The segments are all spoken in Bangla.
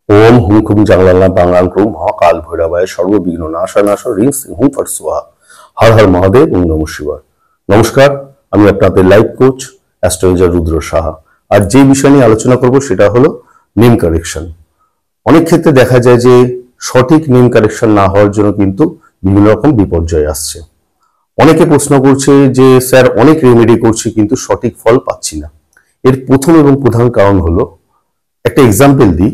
ओम हुम खुम जंगलाला बांगाल क्रूम महाकाल भैरवाय सर्वविघ्न नाशानाश রিং সিংহুম ফট সোহা। হর হর মহাদেব ওম নমঃ শিবায়। নমস্কার, আমি আপনাদের লাইফ কোচ অ্যাস্ট্রোলজার রুদ্র সাহা। আর যে বিষয় নিয়ে আলোচনা করব সেটা হলো নেম কারেকশন। অনেক ক্ষেত্রে দেখা যায় যে সঠিক নেম কারেকশন না হওয়ার জন্য কিন্তু বিভিন্ন রকম বিপর্যয় আসছে। অনেকে প্রশ্ন করছে যে স্যার অনেক রেমেডি করছি কিন্তু সঠিক ফল পাচ্ছি না। এর প্রথম এবং প্রধান কারণ হলো, একটা এক্সাম্পল দিই,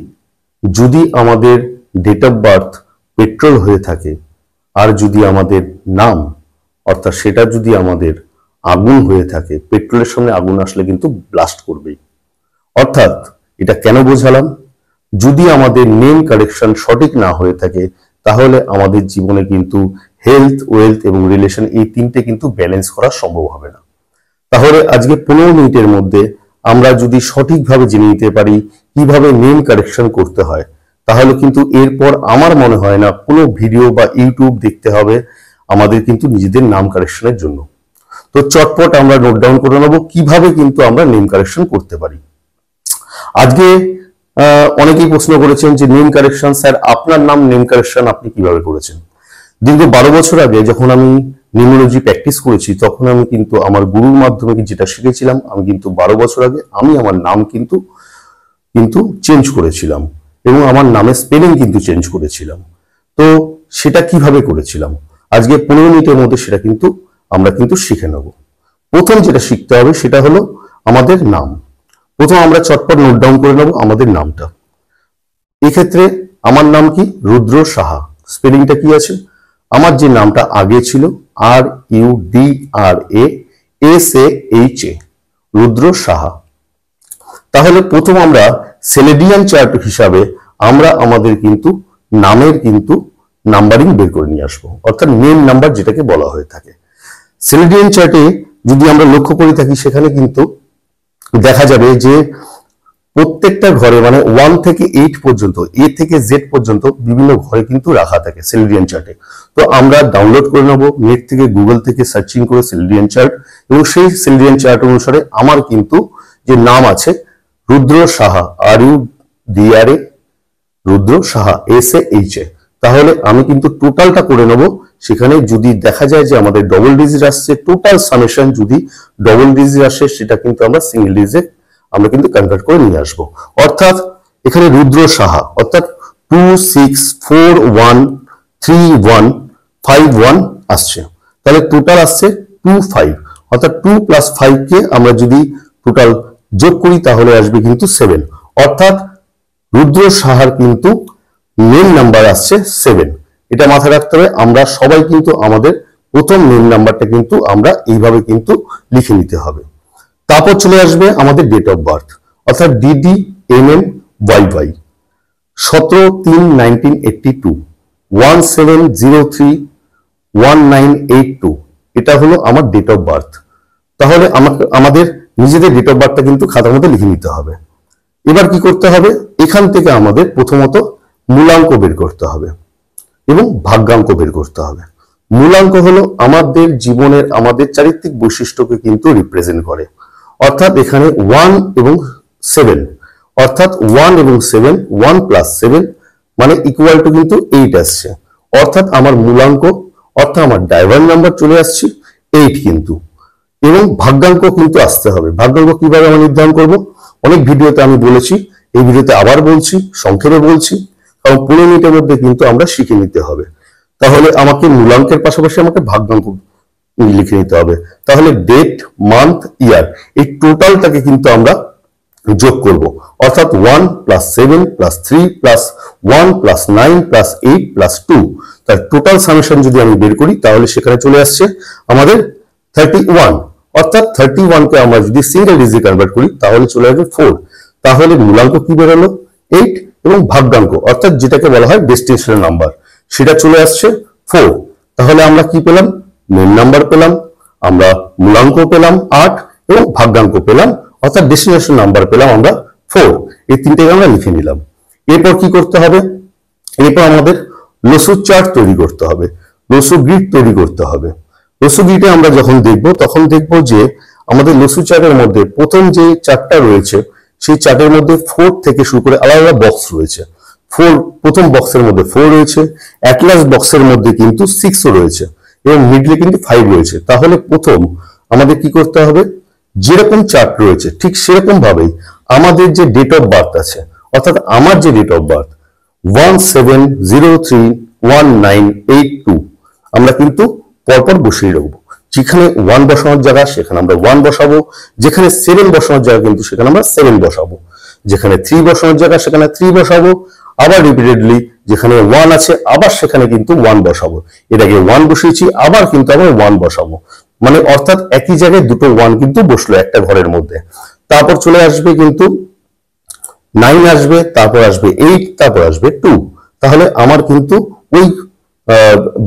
যদি আমাদের ডেট অফ বার্থ পেট্রোল হয়ে থাকে আর যদি আমাদের নাম অর্থাৎ সেটা যদি আমাদের আগুন হয়ে থাকে, পেট্রোলের সামনে আগুন আসলে কিন্তু ব্লাস্ট করবেই। অর্থাৎ এটা কেন বোঝালাম, যদি আমাদের নেম কারেকশন সঠিক না হয়ে থাকে তাহলে আমাদের জীবনে কিন্তু হেলথ, ওয়েলথ এবং রিলেশন এই তিনটে কিন্তু ব্যালেন্স করা সম্ভব হবে না। তাহলে আজকে 15 মিনিটের মধ্যে আমরা যদি সঠিকভাবে জেনে নিতে পারি কিভাবে নেম কারেকশন করতে হয়, তাহলে কিন্তু এরপর আমার মনে হয় না কোনো ভিডিও বা ইউটিউব দেখতে হবে আমাদের কিন্তু নিজেদের নাম কারেকশনের জন্য। তো চটপট আমরা নোট ডাউন করে নেব কিভাবে কিন্তু আমরা নেম কারেকশন করতে পারি। আজকে অনেকেই প্রশ্ন করেছেন যে নেম কারেকশন স্যার আপনার নাম নেম কারেকশন আপনি কিভাবে করেছেন। দীর্ঘ 12 বছর আগে যখন আমি নিউমোলজি প্র্যাকটিস করেছি তখন আমি কিন্তু আমার গুরুর মাধ্যমে যেটা শিখেছিলাম, আমি কিন্তু 12 বছর আগে আমি আমার নাম কিন্তু চেঞ্জ করেছিলাম এবং আমার নামের স্পেলিং কিন্তু চেঞ্জ করেছিলাম। তো সেটা কিভাবে করেছিলাম আজকে 15 মিনিটের মধ্যে সেটা কিন্তু আমরা কিন্তু শিখে নেব। প্রথম যেটা শিখতে হবে সেটা হলো আমাদের নাম। প্রথম আমরা চটপট নোট ডাউন করে নেব আমাদের নামটা। এক্ষেত্রে আমার নাম কি? রুদ্র সাহা। স্পেলিংটা কি আছে? আমার যে নামটা আগে ছিল RUDRASAHA, রুদ্র সাহা। তাহলে প্রথম আমরা সেলেডিয়ান চার্ট হিসাবে আমরা আমাদের কিন্তু নামের কিন্তু নাম্বারিং বের করে নিয়ে আসবো, অর্থাৎ নেম নাম্বার যেটাকে বলা হয়ে থাকে। সেলেডিয়ান চার্টে যদি আমরা লক্ষ্য করে থাকি সেখানে কিন্তু দেখা যাবে যে প্রত্যেকটা ঘরে মানে 1 থেকে 8 পর্যন্ত, A থেকে Z পর্যন্ত বিভিন্ন ঘরে কিন্তু রাখা থাকে সেলেডিয়ান চার্টে। তো আমরা ডাউনলোড করে নেব নেট থেকে, গুগল থেকে সার্চিং করে সেলেডিয়ান চার্ট, এবং সেই সেলেডিয়ান চার্ট অনুসারে আমার কিন্তু যে নাম আছে রুদ্র সাহা, RUDRA, রুদ্র সাহা SAHA। তাহলে আমি কিন্তু টোটালটা করে নেব। সেখানে যদি দেখা যায় যে আমাদের ডবল ডিজিট আসছে, টোটাল সামেশন যদি ডবল ডিজিট আসে সেটা কিন্তু আমরা সিঙ্গেল ডিজিট আমরা কিন্তু কনভার্ট করে নিয়ে আসবো। অর্থাৎ এখানে রুদ্র সাহা অর্থাৎ 26413151 আসছে, তাহলে টোটাল আসছে 25, অর্থাৎ 2 + 5 কে আমরা যদি টোটাল যোগ করি তাহলে আসবে কিন্তু 7। অর্থাৎ রুদ্র সাহার কিন্তু নেম নাম্বার আসছে 7। এটা মাথায় রাখতে হবে। আমরা সবাই কিন্তু আমাদের প্রথম নেম নাম্বারটা কিন্তু আমরা এইভাবে কিন্তু লিখে নিতে হবে। তারপর চলে আসবে আমাদের ডেট অফ বার্থ, অর্থাৎ DDMMYY 17/3/1982, 17031982, এটা হলো আমার ডেট অফ বার্থ। তাহলে আমাদের নিজেদের ডেট অফ বার্থটা কিন্তু খাতার মধ্যে লিখে নিতে হবে। এবার কি করতে হবে, এখান থেকে আমাদের প্রথমত মূলাঙ্ক বের করতে হবে এবং ভাগ্যাঙ্ক বের করতে হবে। মূলাঙ্ক হলো আমাদের জীবনের আমাদের চারিত্রিক বৈশিষ্ট্যকে কিন্তু রিপ্রেজেন্ট করে। অর্থাৎ এখানে 1 এবং 7, অর্থাৎ 1 এবং 7, 1 + 7 মানে ইকুয়াল টু কিন্তু 8 আসছে। অর্থাৎ আমার মূলাঙ্ক অর্থাৎ আমার ডাইভার নাম্বার চলে আসছে 8 কিন্তু। এবং ভাগ্যাঙ্ক কিন্তু আসতে হবে। ভাগ্যাঙ্ক কিভাবে আমরা নির্ধারণ করব অনেক ভিডিওতে আমি বলেছি, এই ভিডিওতে আবার বলছি, সংক্ষেপে বলছি, কারণ 15 মিনিটের মধ্যে কিন্তু আমরা শিখে নিতে হবে। তাহলে আমাকে মূলাঙ্কের পাশাপাশি আমাকে ভাগ্যাঙ্ক লিখে নিতে হবে। তাহলে ডেট, মান্থ, ইয়ার এই টোটালটাকে কিন্তু আমরা যোগ করব, অর্থাৎ 1 + 7 + 3 + 1 + 9 + 8 + 2, তার টোটাল সামেশন যদি আমি বের করি তাহলে সেখানে চলে আসছে আমাদের 31। অর্থাৎ 31 কে আমরা যদি সিঙ্গেল ডিজিট কনভার্ট করি তাহলে চলে আসবে 4। তাহলে মূলাঙ্ক কি বেরোলো 8 এবং ভাগ্যাঙ্ক অর্থাৎ যেটাকে বলা হয় ডেস্টিনেশন নাম্বার সেটা চলে আসছে 4। তাহলে আমরা কি পেলাম? নেম নাম্বার পেলাম, আমরা মূলাঙ্ক পেলাম 8 এবং ভাগ্যাঙ্ক পেলাম অর্থাৎ ডেস্টিনেশন নাম্বার পেলাম আমরা 4। এই তিনটেকে আমরা লিখে নিলাম। এরপর কি করতে হবে? এরপর আমাদের লসু চার্ট তৈরি করতে হবে, লসু গ্রিড তৈরি করতে হবে। লসু গ্রিডে আমরা যখন দেখব তখন দেখব যে আমাদের লসু চার্টের মধ্যে প্রথম যে চার্টটা রয়েছে সেই চার্টের মধ্যে 4 থেকে শুরু করে আলাদা আলাদা বক্স রয়েছে। 4 প্রথম বক্সের মধ্যে 4 রয়েছে, অ্যাটলাস বক্সের মধ্যে কিন্তু 6ও রয়েছে এবং মিডলে কিন্তু 5 রয়েছে। তাহলে প্রথম আমাদের কি করতে হবে, যেরকম চার্ট রয়েছে ঠিক সেরকম ভাবেই আমাদের যে ডেট অফ বার্থ আছে, অর্থাৎ আমার যে ডেট অফ বার্থ 17031982 আমরা কিন্তু পরপর বসিয়ে রাখবো। যেখানে 1 বসানোর জায়গা সেখানে আমরা 1 বসাবো, যেখানে 7 বসানোর জায়গা কিন্তু সেখানে আমরা 7 বসাবো, যেখানে 3 বসানোর জায়গা সেখানে 3 বসাবো, আবার রিপিটেডলি যেখানে 1 আছে আবার সেখানে কিন্তু 1 বসাবো। এটাকে 1 বসিয়েছি আবার কিন্তু আবার 1 বসাবো, মানে অর্থাৎ একই জায়গায় দুটো 1 কিন্তু বসলো একটা ঘরের মধ্যে। তারপর চলে আসবে কিন্তু 9 আসবে, তারপর আসবে 8, তারপর আসবে 2। তাহলে আমার কিন্তু ওই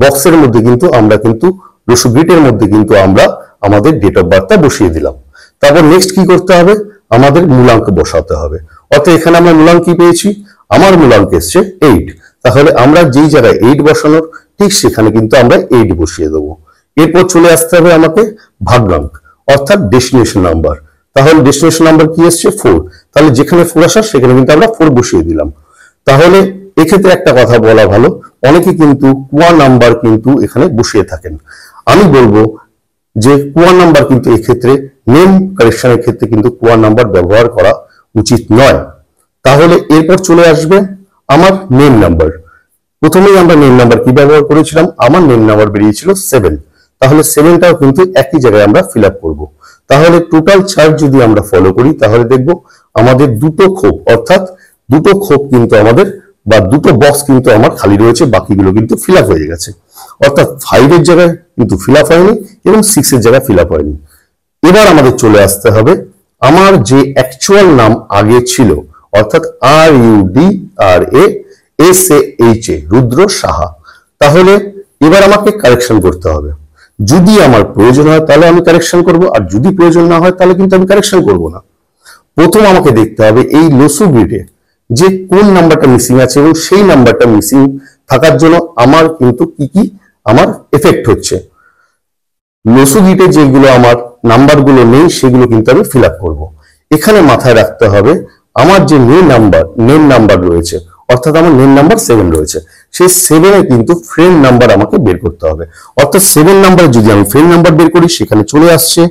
বক্সের মধ্যে কিন্তু আমরা কিন্তু রসু গ্রিটের মধ্যে কিন্তু আমরা আমাদের ডেট অফ বার্থটা বসিয়ে দিলাম। তারপর নেক্সট কি করতে হবে, আমাদের মূলাঙ্ক বসাতে হবে। অর্থাৎ এখানে আমরা মূলাঙ্ক কি পেয়েছি, আমার মূলাঙ্ক এসছে 8। তাহলে আমরা যেই জায়গায় 8 বসানোর ঠিক সেখানে কিন্তু আমরা 8 বসিয়ে দেবো। এরপর চলে আসতে হবে আমাকে ভাগ্যাঙ্ক, অর্থাৎ ডেস্টিনেশন নাম্বার। তাহলে ডেস্টিনেশন নাম্বার কি এসছে 4, তাহলে যেখানে 4 আসার সেখানে কিন্তু আমরা 4 বসিয়ে দিলাম। তাহলে এক্ষেত্রে একটা কথা বলা ভালো, অনেকে কিন্তু কুয়া নাম্বার কিন্তু এখানে বসিয়ে থাকেন। আমি বলবো যে কুয়া নাম্বার কিন্তু এক্ষেত্রে নেম কারেকশনের ক্ষেত্রে কিন্তু কুয়া নাম্বার ব্যবহার করা উচিত নয়। তাহলে এরপর চলে আসবে আমার নেম নাম্বার। প্রথমেই আমরা নেম নাম্বার কি ব্যবহার করেছিলাম, আমার নেম নাম্বার বেরিয়েছিল 7। তাহলে 7টাও কিন্তু একই জায়গায় আমরা ফিল আপ করবো। তাহলে টোটাল চার্ট যদি আমরা ফলো করি তাহলে দেখবো আমাদের দুটো খোপ, অর্থাৎ দুটো খোপ কিন্তু আমাদের বা দুটো বক্স কিন্তু আমার খালি রয়েছে, বাকিগুলো কিন্তু ফিল আপ হয়ে গেছে। অর্থাৎ 5 এর জায়গায় কিন্তু ফিল আপ হয়নি এবং 6 এর জায়গায় ফিল আপ হয়নি। এবার আমাদের চলে আসতে হবে আমার যে অ্যাকচুয়াল নাম আগে ছিল, অর্থাৎ RUDRASAHA রুদ্র সাহা। তাহলে এবার আমাকে কারেকশন করতে হবে। যদি আমার প্রয়োজন হয় তাহলে আমি কারেকশন করব, আর যদি প্রয়োজন না হয় তাহলে কিন্তু আমি কারেকশন করব না। প্রথম আমাকে দেখতে হবে এই লসু গ্রিডে যে কোন নাম্বারটা মিসিং আছে এবং সেই নাম্বারটা মিসিং থাকার জন্য আমার কিন্তু কি কি আমার এফেক্ট হচ্ছে। লসু গ্রিডে যেগুলো আমার নাম্বারগুলো নেই সেগুলো কিন্তু আমি ফিল আপ করবো। এখানে মাথায় রাখতে হবে আমার যে নেম নাম্বার রয়েছে, অর্থাৎ আমার নেম নাম্বার 7 রয়েছে, সেই 7-এ কিন্তু ফ্রেন্ড নাম্বার আমাকে বের করতে হবে। অর্থাৎ 7 নাম্বারে যদি আমি ফ্রেন্ড নাম্বার বের করি সেখানে চলে আসছে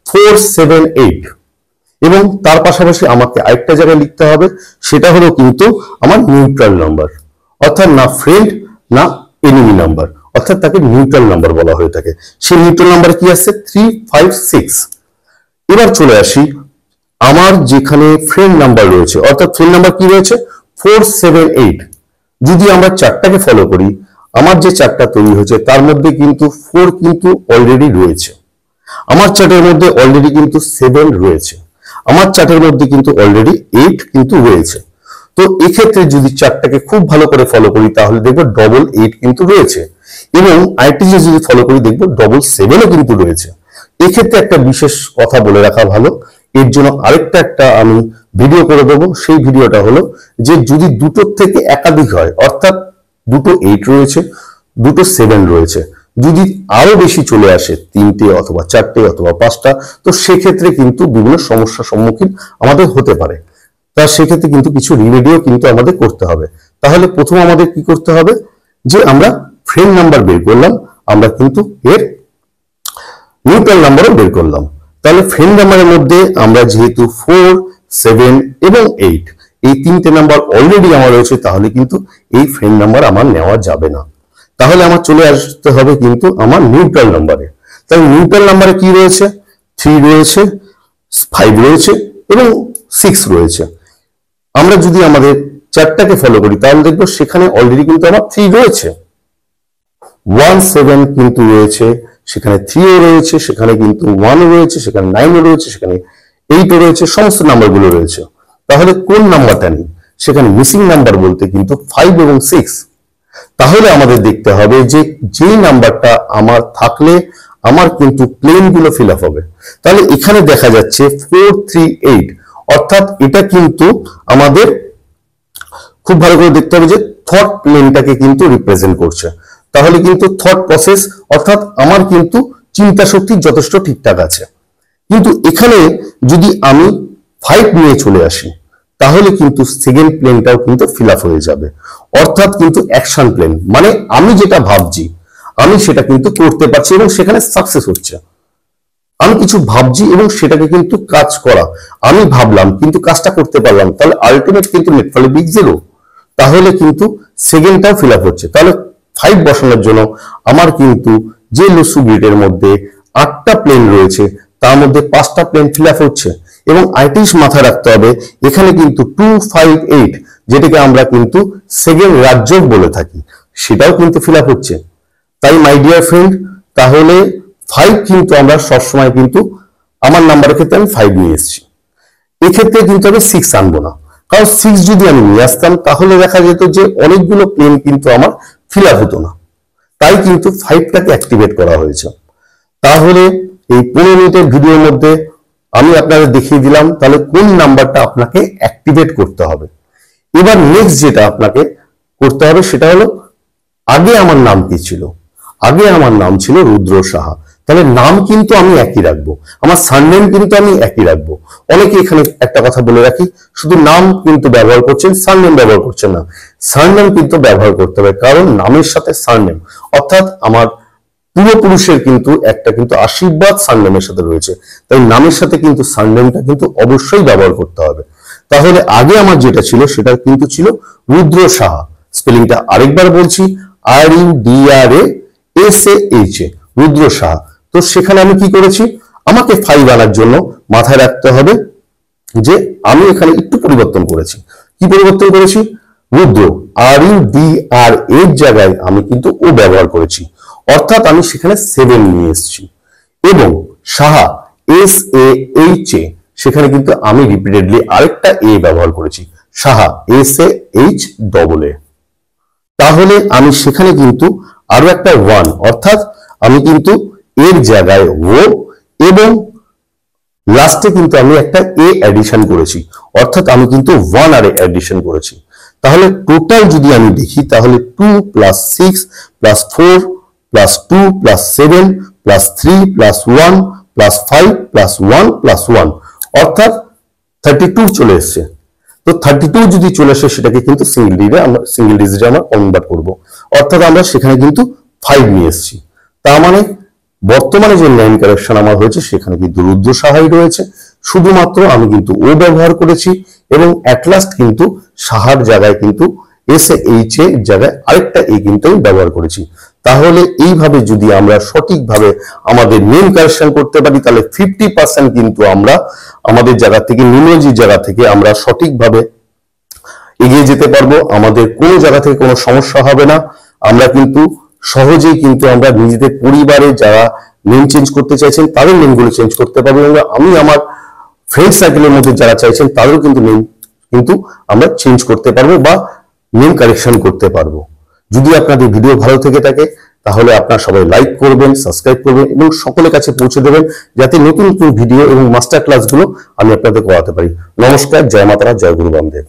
478 এবং তার পাশাপাশি আমাকে আরেকটা জায়গায় লিখতে হবে, সেটা হলো কিন্তু আমার নিউট্রাল নাম্বার, অর্থাৎ না ফ্রেন্ড না এনিমি নাম্বার, অর্থাৎ তাকে নিউট্রাল নাম্বার বলা হয়ে থাকে। সেই নিউট্রাল নাম্বার কি আসছে 356। এবার চলে আসি আমার যেখানে ফ্রেন্ড নাম্বার রয়েছে, অর্থাৎ ফ্রেন্ড নাম্বার কি রয়েছে 478। যদি আমরা চারটাকে ফলো করি, আমার যে চারটা তৈরি হয়েছে তার মধ্যে কিন্তু 4 কিন্তু অলরেডি রয়েছে, আমার চার্টের মধ্যে অলরেডি কিন্তু 7 রয়েছে, আমার চার্টের মধ্যে কিন্তু অলরেডি 8 কিন্তু রয়েছে। তো এক্ষেত্রে যদি চারটাকে খুব ভালো করে ফলো করি তাহলে দেখবো 8 কিন্তু রয়েছে এবং আরেকটি যদি ফলো করি দেখবো 7ও কিন্তু রয়েছে। এক্ষেত্রে একটা বিশেষ কথা বলে রাখা ভালো, এর জন্য আরেকটা আমি ভিডিও করে দেবো। সেই ভিডিওটা হলো যে যদি দুটোর থেকে একাধিক হয়, অর্থাৎ দুটো 8 রয়েছে, দুটো 7 রয়েছে, যদি আরো বেশি চলে আসে 3টে অথবা 4টে অথবা 5টা, তো সেক্ষেত্রে কিন্তু বিভিন্ন সমস্যার সম্মুখীন আমাদের হতে পারে। তা সেক্ষেত্রে কিন্তু কিছু রিমেডিও কিন্তু আমাদের করতে হবে। তাহলে প্রথম আমাদের কি করতে হবে, যে আমরা ফ্রেন্ড নাম্বার বের করলাম, আমরা কিন্তু এর নিউট্রাল নাম্বারও বের করলাম। তাহলে ফ্রেন্ড নাম্বারের মধ্যে আমরা যেহেতু 4, 7 এবং 8 এই 3টে নাম্বার অলরেডি আমার রয়েছে, তাহলে কিন্তু এই ফ্রেন্ড নাম্বার আমার নেওয়া যাবে না। তাহলে আমার চলে আসতে হবে কিন্তু আমার নিউট্রাল নাম্বারে। তাহলে নিউট্রাল নাম্বারে কি রয়েছে, 3 রয়েছে, 5 রয়েছে এবং 6 রয়েছে। আমরা যদি আমাদের চারটাকে ফলো করি তাহলে দেখবো সেখানে অলরেডি কিন্তু আমার 3 রয়েছে, 1, 7 কিন্তু রয়েছে, সেখানে 3ও রয়েছে, সেখানে কিন্তু 1ও রয়েছে, সেখানে 9ও রয়েছে, সেখানে 8ও রয়েছে, সমস্ত নাম্বারগুলো রয়েছে। তাহলে কোন নাম্বারটা নেই, সেখানে মিসিং নাম্বার বলতে কিন্তু 5 এবং 6। তাহলে আমাদের দেখতে হবে যে যেই নাম্বারটা আমার থাকলে আমার কিন্তু প্লেন গুলো ফিল আপ হবে। তাহলে এখানে দেখা যাচ্ছে 438, অর্থাৎ এটা কিন্তু আমাদের খুব ভালো করে দেখতে হবে যে থট প্লেনটাকে কিন্তু রিপ্রেজেন্ট করছে। তাহলে কিন্তু থট প্রসেস, অর্থাৎ আমার কিন্তু চিন্তা শক্তি যথেষ্ট ঠিকঠাক আছে। কিন্তু এখানে যদি আমি 5 নিয়ে চলে আসি তাহলে কিন্তু সেকেন্ড প্লেনটাও কিন্তু ফিল আপ হয়ে যাবে। অর্থাৎ কিন্তু অ্যাকশন প্লেন মানে আমি যেটা ভাবছি আমি সেটা কিন্তু করতে পারছি এবং সেখানে সাকসেস হচ্ছে। আমি কিছু ভাবছি এবং সেটাকে কিন্তু কাজ করা, আমি ভাবলাম কিন্তু কাজটা করতে পারলাম, তাহলে আলটিমেট কিন্তু নেট ফলে বিগ জিরো। তাহলে কিন্তু সেকেন্ডটাও ফিল আপ হচ্ছে। তাহলে 5 বসানোর জন্য আমার কিন্তু যে লসু গ্রিডের মধ্যে 8টা প্লেন রয়েছে তার মধ্যে 5টা প্লেন ফিল আপ হচ্ছে। এবং আইটিস মাথায় রাখতে হবে এখানে কিন্তু 2, 5, 8 যেটাকে আমরা কিন্তু সেকেন্ড রাজ্য বলে থাকি সেটাও কিন্তু ফিল আপ হচ্ছে। তাই মাই ডিয়ার ফ্রেন্ড, তাহলে 5 কিন্তু আমরা সবসময় কিন্তু আমার নাম্বারের ক্ষেত্রে আমি 5 নিয়ে এসেছি। এক্ষেত্রে কিন্তু আমি 6 আনবো না, কারণ 6 যদি আমি নিয়ে আসতাম তাহলে দেখা যেত যে অনেকগুলো প্লেন কিন্তু আমার ফিল আপ হতো না। তাই কিন্তু 5টাকে অ্যাক্টিভেট করা হয়েছে। তাহলে এই 15 মিনিটের ভিডিওর মধ্যে আমি আপনাদের দেখিয়ে দিলাম তাহলে কোন নাম্বারটা আপনাকে অ্যাক্টিভেট করতে হবে। এবার নেক্সট যেটা আপনাকে করতে হবে সেটা হলো, আগে আমার নাম কি ছিল? আগে আমার নাম ছিল রুদ্র সাহা। তাহলে নাম কিন্তু আমি একই রাখবো, আমার সারনেম কিন্তু আমি একই রাখবো। অনেকে এখানে একটা কথা বলে রাখি, শুধু নাম কিন্তু ব্যবহার করছেন, সারনেম ব্যবহার করছেন না। সারনেম কিন্তু ব্যবহার করতে হবে, কারণ নামের সাথে সারনেম অর্থাৎ আমার পূর্বপুরুষের কিন্তু একটা কিন্তু আশীর্বাদ সারনেমের সাথে রয়েছে। তাই নামের সাথে কিন্তু সারনেমটা কিন্তু অবশ্যই ব্যবহার করতে হবে। তাহলে আগে আমার যেটা ছিল সেটা কিন্তু ছিল রুদ্র সাহা। স্পেলিংটা আরেকবার বলছি, RUDRASAHA, রুদ্র সাহা। তো সেখানে আমি কি করেছি, আমাকে 5 আনার জন্য মাথায় রাখতে হবে যে আমি এখানে একটু পরিবর্তন করেছি। কি পরিবর্তন করেছি? রুদ্র RUDR এর জায়গায় আমি কিন্তু ও ব্যবহার করেছি, অর্থাৎ আমি সেখানে 7 নিয়ে এসেছি। এবং সাহা SAHA, সেখানে কিন্তু আমি রিপিটেডলি আরেকটা এ ব্যবহার করেছি, সাহা SAHAA। তাহলে আমি সেখানে কিন্তু আরো একটা 1 অর্থাৎ আমি কিন্তু এর জায়গায় ও এবং লাস্টে কিন্তু আমি একটা এ অ্যাডিশন করেছি, অর্থাৎ আমি কিন্তু 1 আর অ্যাডিশন করেছি। তাহলে টোটাল যদি আমি দেখি তাহলে 2 + 6 + 4 + 2 + 7 + 3 + 1 + 5 + 1 + 1 অর্থাৎ 32 চলে এসছে। তো 32 যদি চলে আসে সেটাকে কিন্তু সিঙ্গেল ডিজিটে আমরা কনভার্ট করব, অর্থাৎ আমরা সেখানে কিন্তু 5 নিয়ে এসেছি। তার মানে বর্তমানে যে নেম কারেকশন আমার হয়েছে সেখানে কিন্তু রুদ্র সাহাই রয়েছে, শুধুমাত্র আমি কিন্তু ও ব্যবহার করেছি এবং অ্যাট লাস্ট কিন্তু সাহার জায়গায় কিন্তু SAHA জায়গায় আরেকটা এ কিন্তু আমি ব্যবহার করেছি। তাহলে এইভাবে যদি আমরা সঠিকভাবে আমাদের নেম কারেকশন করতে পারি তাহলে 50% কিন্তু আমরা আমাদের জায়গা থেকে, নিউমোলজির জায়গা থেকে আমরা সঠিকভাবে এগিয়ে যেতে পারবো। আমাদের কোনো জায়গা থেকে কোনো সমস্যা হবে না। আমরা কিন্তু সহজেই কিন্তু আমরা নিজেদের পরিবারে যারা নেম চেঞ্জ করতে চাইছেন তাদের নেমগুলো চেঞ্জ করতে পারবো, এবং আমি আমার ফ্রেন্ড সার্কেলের মধ্যে যারা চাইছেন তাদেরও কিন্তু নেম কিন্তু আমরা চেঞ্জ করতে পারবো বা নেম কারেকশন করতে পারবো। যদি আপনাদের ভিডিও ভালো থেকে থাকে তাহলে আপনারা সবাই লাইক করবেন, সাবস্ক্রাইব করবেন এবং সকলের কাছে পৌঁছে দেবেন যাতে নতুন নতুন ভিডিও এবং মাস্টার ক্লাসগুলো আমি আপনাদের করাতে পারি। নমস্কার, জয় মাতারা, জয় গুরু বামদেব।